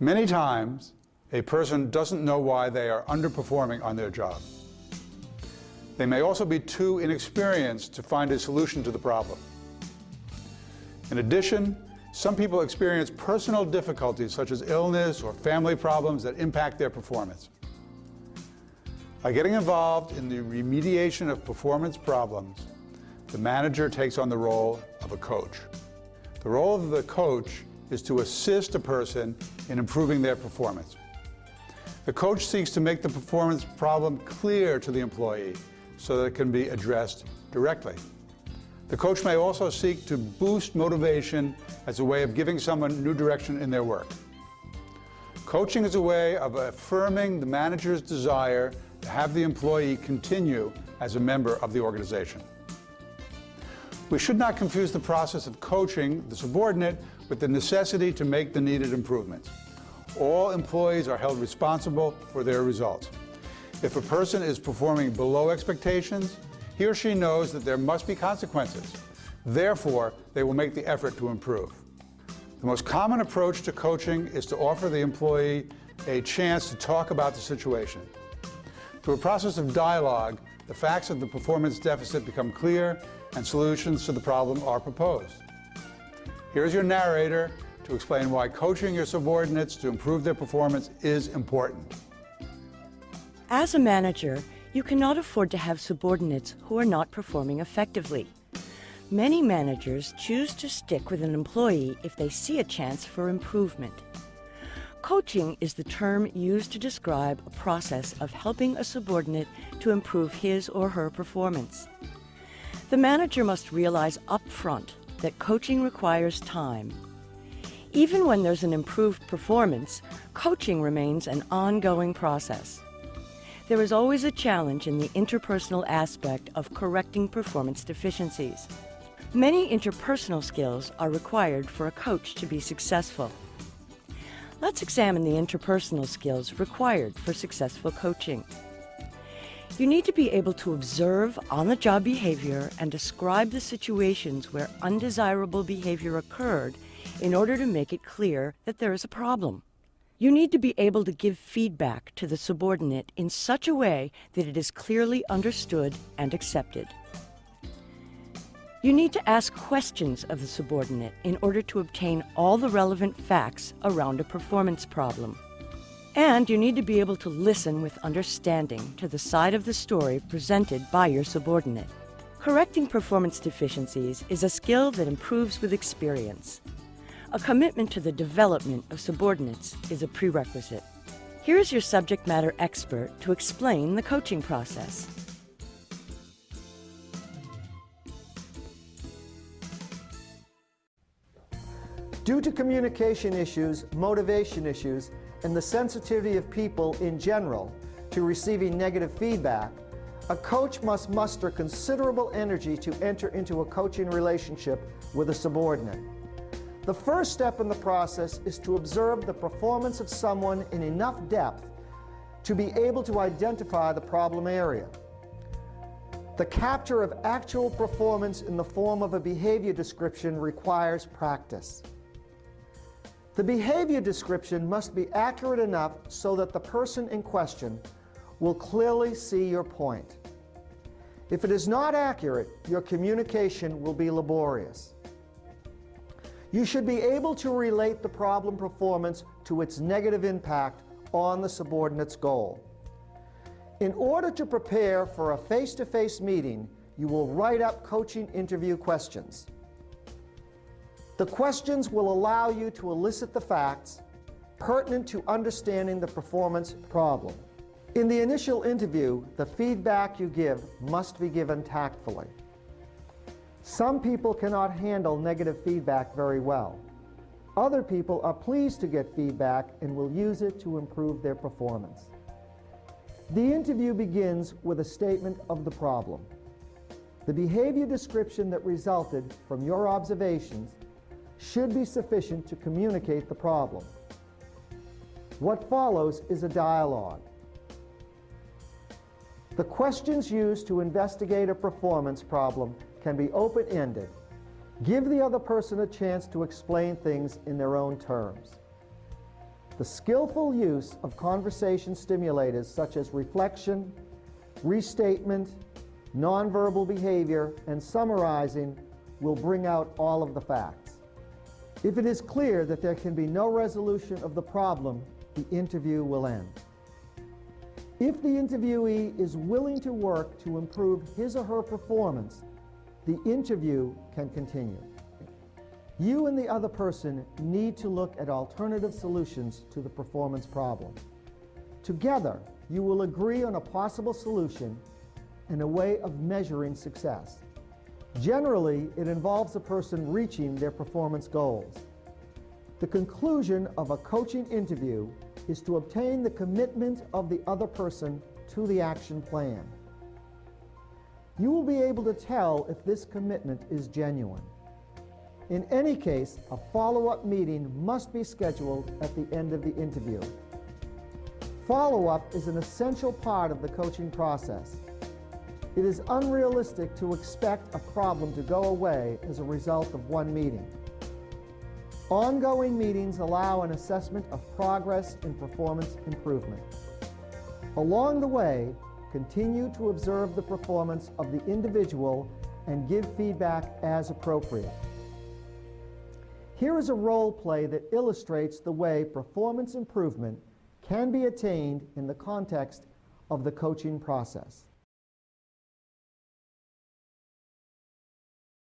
Many times, a person doesn't know why they are underperforming on their job. They may also be too inexperienced to find a solution to the problem. In addition, some people experience personal difficulties such as illness or family problems that impact their performance. By getting involved in the remediation of performance problems, the manager takes on the role of a coach. The role of the coach is to assist a person in improving their performance. The coach seeks to make the performance problem clear to the employee so that it can be addressed directly. The coach may also seek to boost motivation as a way of giving someone new direction in their work. Coaching is a way of affirming the manager's desire to have the employee continue as a member of the organization. We should not confuse the process of coaching the subordinate with the necessity to make the needed improvements. All employees are held responsible for their results. If a person is performing below expectations, he or she knows that there must be consequences. Therefore, they will make the effort to improve. The most common approach to coaching is to offer the employee a chance to talk about the situation. Through a process of dialogue, the facts of the performance deficit become clear and solutions to the problem are proposed. Here's your narrator to explain why coaching your subordinates to improve their performance is important. As a manager, you cannot afford to have subordinates who are not performing effectively. Many managers choose to stick with an employee if they see a chance for improvement. Coaching is the term used to describe a process of helping a subordinate to improve his or her performance. The manager must realize upfront that coaching requires time. Even when there's an improved performance, coaching remains an ongoing process. There is always a challenge in the interpersonal aspect of correcting performance deficiencies. Many interpersonal skills are required for a coach to be successful. Let's examine the interpersonal skills required for successful coaching. You need to be able to observe on-the-job behavior and describe the situations where undesirable behavior occurred in order to make it clear that there is a problem. You need to be able to give feedback to the subordinate in such a way that it is clearly understood and accepted. You need to ask questions of the subordinate in order to obtain all the relevant facts around a performance problem. And you need to be able to listen with understanding to the side of the story presented by your subordinate. Correcting performance deficiencies is a skill that improves with experience. A commitment to the development of subordinates is a prerequisite. Here is your subject matter expert to explain the coaching process. Due to communication issues, motivation issues, and the sensitivity of people in general to receiving negative feedback, a coach must muster considerable energy to enter into a coaching relationship with a subordinate. The first step in the process is to observe the performance of someone in enough depth to be able to identify the problem area. The capture of actual performance in the form of a behavior description requires practice. The behavior description must be accurate enough so that the person in question will clearly see your point. If it is not accurate, your communication will be laborious. You should be able to relate the problem performance to its negative impact on the subordinate's goal. In order to prepare for a face-to-face meeting, you will write up coaching interview questions. The questions will allow you to elicit the facts pertinent to understanding the performance problem. In the initial interview, the feedback you give must be given tactfully. Some people cannot handle negative feedback very well. Other people are pleased to get feedback and will use it to improve their performance. The interview begins with a statement of the problem. The behavior description that resulted from your observations should be sufficient to communicate the problem. What follows is a dialogue. The questions used to investigate a performance problem can be open-ended. Give the other person a chance to explain things in their own terms. The skillful use of conversation stimulators such as reflection, restatement, nonverbal behavior, and summarizing will bring out all of the facts. If it is clear that there can be no resolution of the problem, the interview will end. If the interviewee is willing to work to improve his or her performance, the interview can continue. You and the other person need to look at alternative solutions to the performance problem. Together, you will agree on a possible solution and a way of measuring success. Generally, it involves a person reaching their performance goals. The conclusion of a coaching interview is to obtain the commitment of the other person to the action plan. You will be able to tell if this commitment is genuine. In any case, a follow-up meeting must be scheduled at the end of the interview. Follow-up is an essential part of the coaching process. It is unrealistic to expect a problem to go away as a result of one meeting. Ongoing meetings allow an assessment of progress and performance improvement. Along the way, continue to observe the performance of the individual and give feedback as appropriate. Here is a role play that illustrates the way performance improvement can be attained in the context of the coaching process.